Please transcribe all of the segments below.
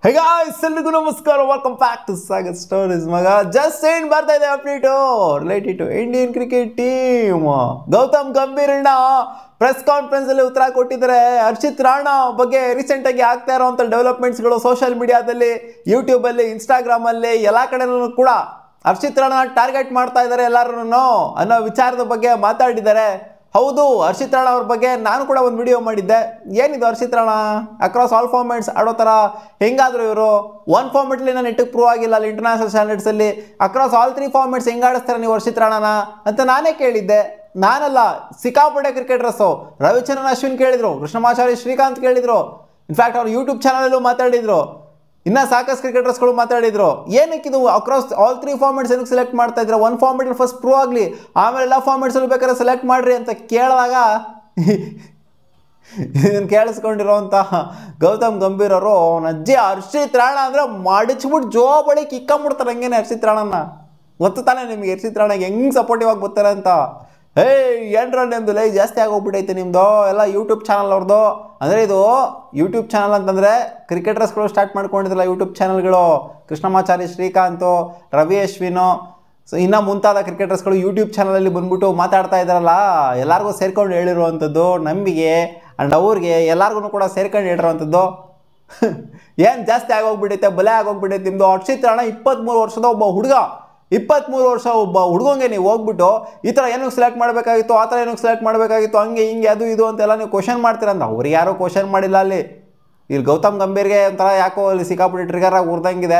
Hey guys, ಎಲ್ರಿಗೂ ನಮಸ್ಕಾರ. Welcome back to Sagar stories. ಮಗ ಜಸ್ಟ್ ಏನ್ ಬರ್ತಾ ಇದೆ update related to Indian cricket team. Gautam Gambhir ಅಣ್ಣ ಪ್ರೆಸ್ ಕಾನ್ಫರೆನ್ಸ್ ಅಲ್ಲಿ ಉತ್ತರ ಕೊಟ್ಟಿದ್ದಾರೆ. ಹರ್ಷಿತ್ ರಾಣಾ ಬಗ್ಗೆ ರೀಸೆಂಟ್ ಆಗಿ ಆಗ್ತಾ ಇರುವಂತ ಡೆವಲಪ್ಮೆಂಟ್ಸ್ಗಳು ಸೋಷಿಯಲ್ ಮೀಡಿಯಾದಲ್ಲಿ, ಯೂಟ್ಯೂಬ್ ಅಲ್ಲಿ, ಇನ್ಸ್ಟಾಗ್ರಾಮ್ ಅಲ್ಲಿ ಎಲ್ಲ ಕಡೆನೂ ಕೂಡ ಹರ್ಷಿತ್ ರಾಣಾ ಟಾರ್ಗೆಟ್ ಮಾಡ್ತಾ ಇದ್ದಾರೆ ಎಲ್ಲರೂ ಅನ್ನೋ ವಿಚಾರದ ಬಗ್ಗೆ ಮಾತಾಡಿದ್ದಾರೆ. ಹೌದು, ಹರ್ಷಿತ್ ರಾಣಾ ಅವ್ರ ಬಗ್ಗೆ ನಾನು ಕೂಡ ಒಂದು ವಿಡಿಯೋ ಮಾಡಿದ್ದೆ. ಏನಿದು Harshit Rana across all formats ಆಡೋ ಥರ ಹೆಂಗಾದ್ರು ಇವರು ಒನ್ ಫಾರ್ಮೆಟ್ಲಿ ನಾನು ನೆಟ್ಟಿಗೆ ಪ್ರೂವ್ ಆಗಿಲ್ಲ ಅಲ್ಲಿ ಇಂಟರ್ನ್ಯಾಷನಲ್ ಸ್ಟ್ಯಾಂಡರ್ಡ್ಸಲ್ಲಿ. ಅಕ್ರಾಸ್ ಆಲ್ 3 ಫಾರ್ಮೆಟ್ಸ್ ಹೆಂಗೆ ಆಡಿಸ್ತಾರೆ ನೀವು ಹರ್ಷಿತ್ ರಾಣಾನ ಅಂತ ನಾನೇ ಕೇಳಿದ್ದೆ. ನಾನಲ್ಲ, ಸಿಕ್ಕಾಪಟ್ಟೆ ಕ್ರಿಕೆಟರ್ಸು ರವಿಚಂದ್ರನ್ ಅಶ್ವಿನ್ ಕೇಳಿದ್ರು, ಕೃಷ್ಣಮಾಚಾರಿ ಶ್ರೀಕಾಂತ್ ಕೇಳಿದ್ರು, ಇನ್ಫ್ಯಾಕ್ಟ್ ಅವ್ರು ಯೂಟ್ಯೂಬ್ ಚಾನಲಲ್ಲೂ ಮಾತಾಡಿದ್ರು, ಇನ್ನು ಸಾಕಷ್ಟು ಕ್ರಿಕೆಟರ್ಸ್ಗಳು ಮಾತಾಡಿದ್ರು. ಏನಕ್ಕಿದು ಅಕ್ರಾಸ್ ಆಲ್ 3 ಫಾರ್ಮೆಟ್ಸ್ ಏನಕ್ಕೆ ಸೆಲೆಕ್ಟ್ ಮಾಡ್ತಾ ಇದ್ರೆ? ಒಂದು ಫಾರ್ಮೆಟ್ ಫಸ್ಟ್ ಪ್ರೂವ್ ಆಗಲಿ, ಆಮೇಲೆ ಎಲ್ಲ ಫಾರ್ಮೆಟ್ಸಲ್ಲಿ ಬೇಕಾದ್ರೆ ಸೆಲೆಕ್ಟ್ ಮಾಡಿರಿ ಅಂತ ಕೇಳಿದಾಗ ಇದನ್ನು ಕೇಳಿಸ್ಕೊಂಡಿರೋಂಥ ಗೌತಮ್ ಗಂಭೀರ್ ಅವರು ಅಜ್ಜಿ ಹರ್ಷಿತ್ ರಾಣಾ ಅಂದರೆ ಮಡಿಚ್ಬಿಟ್ಟು ಜೋಬಳಿ ಕಿಕ್ಕಂಬಿಡ್ತಾರೆ. ಹಂಗೇನೆ ಹರ್ಷಿತ್ ರಾಣನ ಗೊತ್ತು ತಾನೇ ನಿಮಗೆ, ಹರ್ಷಿತ್ ರಾಣಾಗೆ ಹೆಂಗೆ ಸಪೋರ್ಟಿವ್ ಆಗಿ ಬರ್ತಾರೆ ಅಂತ. ಏನ್ರ ನಿಮ್ಮದು ಲೈ ಜಾಸ್ತಿ ಆಗೋಗ್ಬಿಟ್ಟೈತೆ ನಿಮ್ಮದು ಎಲ್ಲ ಯೂಟ್ಯೂಬ್ ಚಾನಲ್ ಅವ್ರದ್ದು. ಅಂದರೆ ಇದು ಯೂಟ್ಯೂಬ್ ಚಾನಲ್ ಅಂತಂದರೆ ಕ್ರಿಕೆಟರ್ಸ್ಗಳು ಸ್ಟಾರ್ಟ್ ಮಾಡ್ಕೊಂಡಿದ್ರಲ್ಲ ಯೂಟ್ಯೂಬ್ ಚಾನಲ್ಗಳು, ಕೃಷ್ಣಮಾಚಾರಿ ಶ್ರೀಕಾಂತು, ರವಿ ಅಶ್ವಿನು, ಸೊ ಇನ್ನೂ ಮುಂತಾದ ಕ್ರಿಕೆಟರ್ಸ್ಗಳು ಯೂಟ್ಯೂಬ್ ಚಾನಲಲ್ಲಿ ಬಂದ್ಬಿಟ್ಟು ಮಾತಾಡ್ತಾ ಇದ್ದಾರಲ್ಲ, ಎಲ್ಲರಿಗೂ ಸೇರ್ಕೊಂಡು ಹೇಳಿರುವಂಥದ್ದು ನಂಬಿಕೆ ಆ್ಯಂಡ್ ಅವ್ರಿಗೆ ಎಲ್ಲರಿಗೂ ಕೂಡ ಸೇರ್ಕೊಂಡು ಹೇಳಿರುವಂಥದ್ದು. ಏನು ಜಾಸ್ತಿ ಆಗೋಗ್ಬಿಟ್ಟೈತೆ, ಬಲೆ ಆಗೋಗ್ಬಿಟ್ಟೈತೆ ನಿಮ್ಮದು. ಹರ್ಷಿತ್ ರಾಣಾ 23 ವರ್ಷದ ಒಬ್ಬ ಹುಡುಗ, 23 ವರ್ಷ ಒಬ್ಬ ಹುಡುಗಂಗೆ ನೀವು ಹೋಗ್ಬಿಟ್ಟು ಈ ಥರ ಏನಕ್ಕೆ ಸೆಲೆಕ್ಟ್ ಮಾಡಬೇಕಾಗಿತ್ತು, ಆ ಥರ ಏನಕ್ಕೆ ಸೆಲೆಕ್ಟ್ ಮಾಡಬೇಕಾಗಿತ್ತು, ಹಂಗೆ ಹಿಂಗೆ ಅದು ಇದು ಅಂತೆಲ್ಲ ನೀವು ಕ್ವಶನ್ ಮಾಡ್ತೀರ ಅಂತ. ಅವ್ರಿಗೆ ಯಾರೋ ಕ್ವಶನ್ ಮಾಡಿಲ್ಲ ಅಲ್ಲಿ. ಇಲ್ಲಿ ಗೌತಮ್ ಗಂಭೀರ್ಗೆ ಒಂಥರ ಯಾಕೋ ಅಲ್ಲಿ ಸಿಕ್ಕಾಪಟ್ಟೆ ಟ್ರಿಗರಾಗಿ ಉರ್ದಂಗಿದೆ,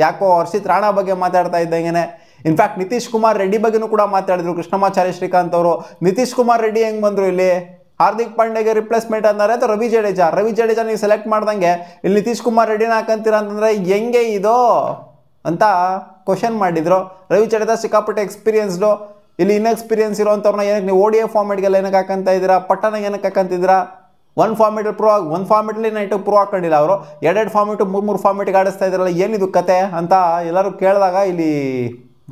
ಯಾಕೋ ಹರ್ಷಿತ್ ರಾಣಾ ಬಗ್ಗೆ ಮಾತಾಡ್ತಾ ಇದ್ದಂಗೆ. ಇನ್ಫ್ಯಾಕ್ಟ್ ನಿತೀಶ್ ಕುಮಾರ್ ರೆಡ್ಡಿ ಬಗ್ಗೆನೂ ಕೂಡ ಮಾತಾಡಿದ್ರು ಕೃಷ್ಣಮಾಚಾರಿ ಶ್ರೀಕಾಂತ್ ಅವರು. ನಿತೀಶ್ ಕುಮಾರ್ ರೆಡ್ಡಿ ಹೆಂಗೆ ಬಂದರು ಇಲ್ಲಿ? ಹಾರ್ದಿಕ್ ಪಾಂಡ್ಯಗೆ ರಿಪ್ಲೇಸ್ಮೆಂಟ್ ಅಂತಾರೆ ಅಥವಾ ರವಿ ಜಡೇಜಾ ನೀವು ಸೆಲೆಕ್ಟ್ ಮಾಡ್ದಂಗೆ ಇಲ್ಲಿ ನಿತೀಶ್ ಕುಮಾರ್ ರೆಡ್ಡಿನ ಹಾಕಂತೀರ ಅಂತಂದರೆ ಹೆಂಗೆ ಇದು ಅಂತ ಕ್ವಶನ್ ಮಾಡಿದ್ರು. ರವಿ ಜಡೇಜಾ ಸಿಕ್ಕಾಪಟ್ಟೆ ಎಕ್ಸ್ಪೀರಿಯನ್ಸ್ಡು, ಇಲ್ಲಿ ಇನ್ಎಕ್ಸ್ಪೀರಿಯನ್ಸ್ ಇರೋಂಥವ್ರನ್ನ ಏನಕ್ಕೆ ನೀವು ODI ಫಾರ್ಮೆಟ್ಗೆಲ್ಲ ಏನಕ್ಕೆ ಹಾಕಂತ ಇದ್ದೀರಾ, ಪಟ್ಟಣಗೆ ಏನಕ್ಕೆ ಹಾಕಂತಿದ್ದೀರಾ? ಒಂದು ಫಾರ್ಮೆಟ್ಲಿ ನೈಟು ಪ್ರೂವ್ ಹಾಕೊಂಡಿಲ್ಲ ಅವರು, 2 ಫಾರ್ಮೆಟು 3 ಫಾರ್ಮೆಟ್ಗೆ ಆಡಿಸ್ತಾ ಇದ್ದಾರಲ್ಲ, ಏನಿದು ಕತೆ ಅಂತ ಎಲ್ಲರೂ ಕೇಳಿದಾಗ ಇಲ್ಲಿ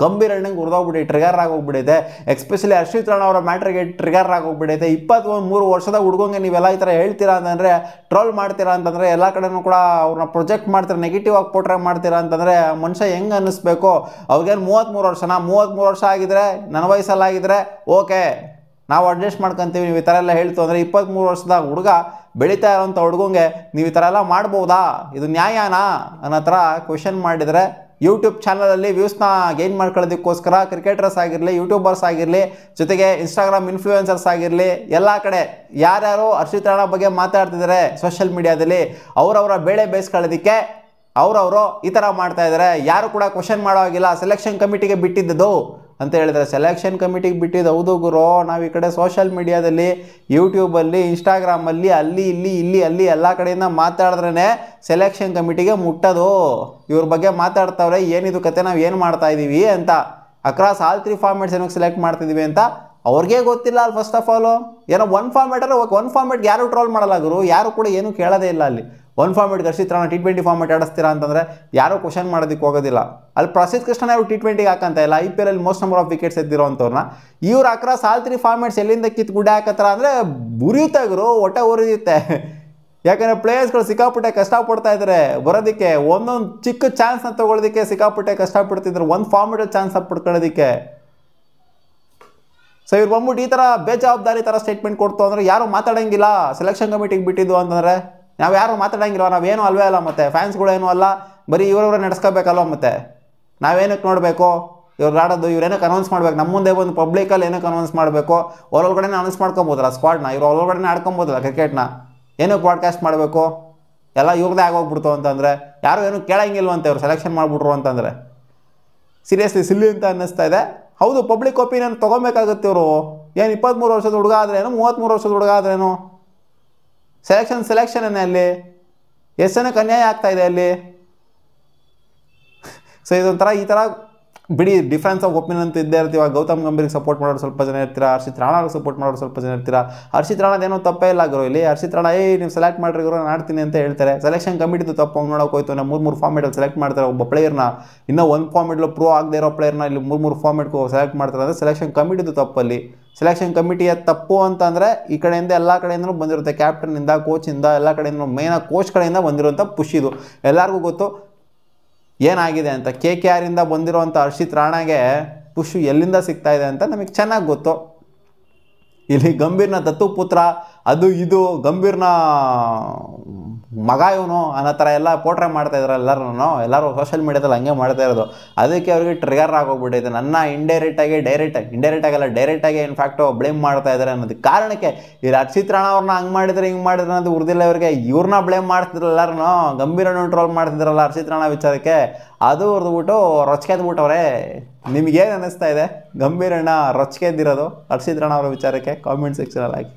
ಗಂಭೀರ್ ಅಣ್ಣಂಗೆ ಉರಿದೋಗ್ಬಿಟ್ಟು ಟ್ರಿಗರ್ ಆಗೋಗ್ಬಿಡೈತೆ. ಎಸ್ಪೆಷಲಿ ಹರ್ಷಿತ್ ರಾಣಾ ಅವರ ಮ್ಯಾಟ್ರಿಗೆ ಟ್ರಿಗರ್ ಆಗೋಗ್ಬಿಡೈತೆ. 23 ವರ್ಷದ ಹುಡುಗಂಗೆ ನೀವೆಲ್ಲ ಈ ಥರ ಹೇಳ್ತೀರಾ ಅಂತಂದರೆ, ಟ್ರೋಲ್ ಮಾಡ್ತೀರಾ ಅಂತಂದರೆ, ಎಲ್ಲ ಕಡೆನೂ ಕೂಡ ಅವ್ರನ್ನ ಪ್ರೊಜೆಕ್ಟ್ ಮಾಡ್ತೀರಾ, ನೆಗೆಟಿವ್ ಆಗಿ ಪೋಟ್ರೆ ಮಾಡ್ತೀರಾ ಅಂತಂದರೆ ಮನುಷ್ಯ ಹೆಂಗೆ ಅನ್ನಿಸ್ಬೇಕು? ಅವ್ರಿಗೇನು 33 ವರ್ಷನಾ? 33 ವರ್ಷ ಆಗಿದ್ರೆ, ನನ್ನ ವಯಸ್ಸಲ್ಲಾಗಿದ್ದರೆ ಓಕೆ, ನಾವು ಅಡ್ಜಸ್ಟ್ ಮಾಡ್ಕೊತೀವಿ. ನೀವು ಈ ಥರ ಎಲ್ಲ ಹೇಳ್ತು ಅಂದರೆ 23 ವರ್ಷದ ಹುಡುಗ, ಬೆಳೀತಾ ಇರೋಂಥ ಹುಡುಗಂಗೆ ನೀವು ಈ ಥರ ಎಲ್ಲ ಮಾಡ್ಬೋದಾ? ಇದು ನ್ಯಾಯನಾ ಅನ್ನೋ ಥರ ಕ್ವೆಶನ್ ಮಾಡಿದರೆ, ಯೂಟ್ಯೂಬ್ ಚಾನಲಲ್ಲಿ ವ್ಯೂಸ್ನ ಗೇನ್ ಮಾಡ್ಕೊಳ್ಳೋದಕ್ಕೋಸ್ಕರ ಕ್ರಿಕೆಟರ್ಸ್ ಆಗಿರಲಿ, ಯೂಟ್ಯೂಬರ್ಸ್ ಆಗಿರಲಿ, ಜೊತೆಗೆ ಇನ್ಸ್ಟಾಗ್ರಾಮ್ ಇನ್ಫ್ಲೂಯೆನ್ಸರ್ಸ್ ಆಗಿರಲಿ, ಎಲ್ಲ ಕಡೆ ಯಾರ್ಯಾರು ಹರ್ಷಿತ್ ರಾಣಾ ಬಗ್ಗೆ ಮಾತಾಡ್ತಿದ್ದಾರೆ ಸೋಷಿಯಲ್ ಮೀಡಿಯಾದಲ್ಲಿ, ಅವರವರ ಬೇಳೆ ಬೇಯಿಸ್ಕೊಳ್ಳೋದಕ್ಕೆ ಅವರವರು ಈ ಥರ ಮಾಡ್ತಾ ಇದ್ದಾರೆ. ಯಾರು ಕೂಡ ಕ್ವಶನ್ ಮಾಡೋ ಆಗಿಲ್ಲ. ಸೆಲೆಕ್ಷನ್ ಕಮಿಟಿಗೆ ಬಿಟ್ಟಿದ್ದು ಅಂತ ಹೇಳಿದರೆ, ಸೆಲೆಕ್ಷನ್ ಕಮಿಟಿಗೆ ಬಿಟ್ಟಿದ್ದು ಹೌದು ಗುರು. ನಾವು ಈ ಕಡೆ ಸೋಷಿಯಲ್ ಮೀಡಿಯಾದಲ್ಲಿ, ಯೂಟ್ಯೂಬಲ್ಲಿ, ಇನ್ಸ್ಟಾಗ್ರಾಮಲ್ಲಿ, ಅಲ್ಲಿ ಎಲ್ಲ ಕಡೆಯಿಂದ ಮಾತಾಡಿದ್ರೇ ಸೆಲೆಕ್ಷನ್ ಕಮಿಟಿಗೆ ಮುಟ್ಟೋದು. ಇವ್ರ ಬಗ್ಗೆ ಮಾತಾಡ್ತಾವ್ರೆ, ಏನಿದು ಕತೆ, ನಾವು ಏನು ಮಾಡ್ತಾ ಇದ್ದೀವಿ ಅಂತ. ಅಕ್ರಾಸ್ ಆಲ್ 3 ಫಾರ್ಮೆಟ್ಸ್ ಏನಕ್ಕೆ ಸೆಲೆಕ್ಟ್ ಮಾಡ್ತಿದ್ದೀವಿ ಅಂತ ಅವ್ರಿಗೆ ಗೊತ್ತಿಲ್ಲ ಅಲ್ಲಿ. ಫಸ್ಟ್ ಆಫ್ ಆಲು ಏನೋ ಒಂದು ಫಾರ್ಮೆಟ್ ಅಂದರೆ ಒಂದು ಫಾರ್ಮೆಟ್ಗೆ ಯಾರು ಟ್ರೋಲ್ ಮಾಡಲ್ಲ ಗುರು, ಯಾರು ಕೂಡ ಏನೂ ಕೇಳೋದೇ ಇಲ್ಲ ಅಲ್ಲಿ. ಒಂದು ಫಾರ್ಮೆಟ್ಗೆ ಹರ್ಷಿತ್ ರಾಣಾ T20 ಫಾರ್ಮೆಟ್ ಆಡಿಸ್ತೀರಾ ಅಂತಂದರೆ ಯಾರೂ ಕ್ವಶನ್ ಮಾಡೋದಕ್ಕೆ ಹೋಗೋದಿಲ್ಲ. ಅಲ್ಲಿ ಪ್ರಸಿದ್ಧ ಕೃಷ್ಣ ಅವರು T20ಗೆ ಹಾಕಂತ ಇಲ್ಲ, IPL ಅಲ್ಲಿ ಮೋಸ್ಟ್ ನಂಬರ್ ಆಫ್ ವಿಕೆಟ್ಸ್ ಎದ್ದಿರೋಂಥವ್ರನ್ನ ಇವ್ರು ಅಕ್ರಾಸ್ ಆಲ್ 3 ಫಾರ್ಮೆಟ್ಸ್ ಎಲ್ಲಿಂದ ಕಿತ್ತು ಗುಡ್ಡೆ ಹಾಕತ್ತಾರ ಅಂದರೆ ಉರಿಯುತ್ತೆ ಗುರು, ಹೊಟ್ಟೆ ಉರಿಯುತ್ತೆ. ಯಾಕಂದರೆ ಪ್ಲೇಯರ್ಸ್ಗಳು ಸಿಕ್ಕಾಪಟ್ಟೆ ಕಷ್ಟಪಡ್ತಾ ಇದ್ದಾರೆ ಬರೋದಕ್ಕೆ, ಒಂದೊಂದು ಚಿಕ್ಕ ಚಾನ್ಸ್ನ ತೊಗೊಳೋದಕ್ಕೆ ಸಿಕ್ಕಾಪಟ್ಟೆ ಕಷ್ಟಪಡ್ತಿದ್ರು, ಒಂದು ಫಾರ್ಮೆಟಲ್ಲಿ ಚಾನ್ಸ್ ಪಡ್ಕೊಳ್ಳೋದಕ್ಕೆ. ಸೊ ಇವ್ರು ಬಂದ್ಬಿಟ್ಟು ಈ ಥರ ಬೇಜವಾಬ್ದಾರಿ ಥರ ಸ್ಟೇಟ್ಮೆಂಟ್ ಕೊಡ್ತು ಅಂದರೆ ಯಾರು ಮಾತಾಡೋಂಗಿಲ್ಲ. ಸೆಲೆಕ್ಷನ್ ಕಮಿಟಿಗೆ ಬಿಟ್ಟಿದ್ದು ಅಂತಂದರೆ ನಾವು ಯಾರು ಮಾತಾಡೋಂಗಿಲ್ಲ, ನಾವೇನು ಅಲ್ವೇ ಅಲ್ಲ, ಮತ್ತು ಫ್ಯಾನ್ಸ್ಗಳೇನು ಅಲ್ಲ, ಬರೀ ಇವರವ್ರೆ ನಡೆಸ್ಕೋಬೇಕಲ್ವ, ಮತ್ತು ನಾವೇನಕ್ಕೆ ನೋಡಬೇಕು ಇವ್ರು ಆಡೋದು? ಇವ್ರೇನಕ್ಕೆ ಅನೌನ್ಸ್ ಮಾಡಬೇಕು? ನಮ್ಮ ಮುಂದೆ ಬಂದು ಪಬ್ಲಿಕಲ್ಲಿ ಏನಕ್ಕೆ ಅನೌನ್ಸ್ ಮಾಡಬೇಕು? ಒಳಗಡೆ ಅನೌನ್ಸ್ ಮಾಡ್ಕೊಬೋದಲ್ಲ ಸ್ಕ್ವಾಡ್ನ, ಇವ್ರು ಒಳಗಡೆ ಆಡ್ಕೊಬೋದಲ್ಲ ಕ್ರಿಕೆಟ್ನ, ಏನಕ್ಕೆ ಬ್ರಾಡ್ಕಾಸ್ಟ್ ಮಾಡಬೇಕು? ಎಲ್ಲ ಇವ್ರದ್ದೇ ಆಗೋಗ್ಬಿಡ್ತು ಅಂತಂದರೆ ಯಾರು ಏನೂ ಕೇಳೋಂಗಿಲ್ವಂತೆ ಇವ್ರು ಸೆಲೆಕ್ಷನ್ ಮಾಡಿಬಿಟ್ರು ಅಂತಂದರೆ. ಸೀರಿಯಸ್ಲಿ ಸಿಲ್ಲಿ ಅಂತ ಅನ್ನಿಸ್ತಾ ಇದೆ. ಹೌದು, ಪಬ್ಲಿಕ್ ಒಪಿನಿಯನ್ ತೊಗೊಬೇಕಾಗುತ್ತೆ ಇವರು. ಏನು 23 ವರ್ಷದ ಹುಡುಗ ಆದ್ರೇನು, 33 ವರ್ಷದ ಹುಡುಗ ಆದ್ರೇನು, ಸೆಲೆಕ್ಷನ್ನೇ ಅಲ್ಲಿ ಎಷ್ಟು ಜನಕ್ಕೆ ಅನ್ಯಾಯ ಆಗ್ತಾಯಿದೆ ಅಲ್ಲಿ. ಸೊ ಇದೊಂಥರ ಈ ಥರ ಬಿಡಿ, ಡಿಫ್ರೆನ್ಸ್ ಆಫ್ ಒಪಿನಿಯನ್ ಅಂತ ಇದ್ದೇ ಇರ್ತೀವಿ. ಗೌತಮ್ ಗಂಭೀರ್ಗೆ ಸಪೋರ್ಟ್ ಮಾಡೋರು ಸ್ವಲ್ಪ ಜನ ಇರ್ತೀರಾ, ಹರ್ಷಿತ್ ರಾಣಾಗೆ ಸಪೋರ್ಟ್ ಮಾಡೋರು ಸ್ವಲ್ಪ ಜನ ಇರ್ತೀರಾ. ಹರ್ಷಿತ್ ರಾಣಾದೇನೋ ತಪ್ಪೇ ಇಲ್ಲ ಗುರು ಇಲ್ಲಿ. ಹರ್ಷಿತ್ ರಾಣಾ ನೀವು ಸೆಲೆಕ್ಟ್ ಮಾಡಿರಿ ಗುರು, ನಾನು ಆಡ್ತೀನಿ ಅಂತ ಹೇಳ್ತಾರೆ. ಸೆಲೆಕ್ಷನ್ ಕಮಿಟಿದು ತಪ್ಪು ಅವ್ನು ನೋಡೋಕೆ ಹೋಯ್ತು. ನಾವು 3 ಫಾರ್ಮೆಟಲ್ಲಿ ಸೆಲೆಕ್ಟ್ ಮಾಡ್ತಾರೆ ಒಬ್ಬ ಪ್ಲೇಯರ್ನ, ಇನ್ನೂ ಒಂದು ಫಾರ್ಮೆಟ್ಲು ಪ್ರೂವ್ ಆಗದೆ ಇರೋ ಪ್ಲೇಯರ್ನ ಇಲ್ಲಿ 3 ಫಾರ್ಮೆಟ್ಗೂ ಸೆಲೆಕ್ಟ್ ಮಾಡ್ತಾರೆ ಅಂದರೆ ಸೆಲೆಕ್ಷನ್ ಕಮಿಟಿದು ತಪ್ಪಲ್ಲಿ. ಸೆಲೆಕ್ಷನ್ ಕಮಿಟಿಯ ತಪ್ಪು ಅಂತಂದರೆ ಈ ಕಡೆಯಿಂದ ಎಲ್ಲ ಕಡೆಯಿಂದಲೂ ಬಂದಿರುತ್ತೆ, ಕ್ಯಾಪ್ಟನ್ನಿಂದ, ಕೋಚಿಂದ, ಎಲ್ಲ ಕಡೆಯಿಂದ, ಮೇಯ್ನಾಗಿ ಕೋಚ್ ಕಡೆಯಿಂದ ಬಂದಿರುವಂಥ ಪುಷ್ ಇದು. ಎಲ್ಲರಿಗೂ ಗೊತ್ತು ಏನಾಗಿದೆ ಅಂತ. KKRಯಿಂದ ಬಂದಿರುವಂಥ ಹರ್ಷಿತ್ ರಾಣಾಗೆ ಪುಷ್ ಎಲ್ಲಿಂದ ಸಿಗ್ತಾ ಇದೆ ಅಂತ ನಮಗೆ ಚೆನ್ನಾಗಿ ಗೊತ್ತು. ಇಲ್ಲಿ ಗಂಭೀರ್ನ ದತ್ತು ಪುತ್ರ, ಅದು ಇದು, ಗಂಭೀರ್ನ ಮಗ ಇವನು ಅನ್ನೋ ಥರ ಎಲ್ಲ ಪೋಟ್ರೆ ಮಾಡ್ತಾ ಇದ್ದಾರೆ ಎಲ್ಲರೂ ಸೋಷಿಯಲ್ ಮೀಡಿಯಾದಲ್ಲಿ ಹಂಗೆ ಮಾಡ್ತಾ ಇರೋದು. ಅದಕ್ಕೆ ಅವ್ರಿಗೆ ಟ್ರಿಗರ್ ಆಗೋಗ್ಬಿಟ್ಟೈತೆ. ನನ್ನ ಇಂಡೈರೆಕ್ಟಾಗಿ ಡೈರೆಕ್ಟಾಗಿ ಇನ್ಫ್ಯಾಕ್ಟು ಬ್ಲೇಮ್ ಮಾಡ್ತಾ ಇದ್ದಾರೆ ಅನ್ನೋದಕ್ಕೆ ಕಾರಣಕ್ಕೆ ಇಲ್ಲಿ ಹರ್ಷಿತ್ ರಾಣಾ ಅವ್ರನ್ನ ಹಂಗೆ ಮಾಡಿದ್ರೆ ಹಿಂಗೆ ಮಾಡಿದ್ರೆ ಅನ್ನೋದು ಉರ್ದಿಲ್ಲ ಇವ್ರಿಗೆ. ಇವ್ರನ್ನ ಬ್ಲೇಮ್ ಮಾಡ್ತಿದ್ರು ಎಲ್ಲರೂ, ಗಂಭೀರನ್ನು ಟ್ರೋಲ್ ಮಾಡ್ತಿದ್ರಲ್ಲ ಹರ್ಷಿತ್ ರಾಣಾ ವಿಚಾರಕ್ಕೆ, ಅದು ಉರ್ದ್ಬಿಟ್ಟು ರೊಚ್ಕೆದ್ಬಿಟ್ಟವ್ರೆ. ನಿಮಗೇನು ಅನ್ನಿಸ್ತಾ ಇದೆ? ಗಂಭೀರಣ್ಣ ರೊಚ್ಕೆದ್ದಿರೋದು ಹರ್ಷಿತ್ ರಾಣಾ ಅವರ ವಿಚಾರಕ್ಕೆ ಕಾಮೆಂಟ್ ಸೆಕ್ಷನಲ್ಲಿ ಹಾಕಿ.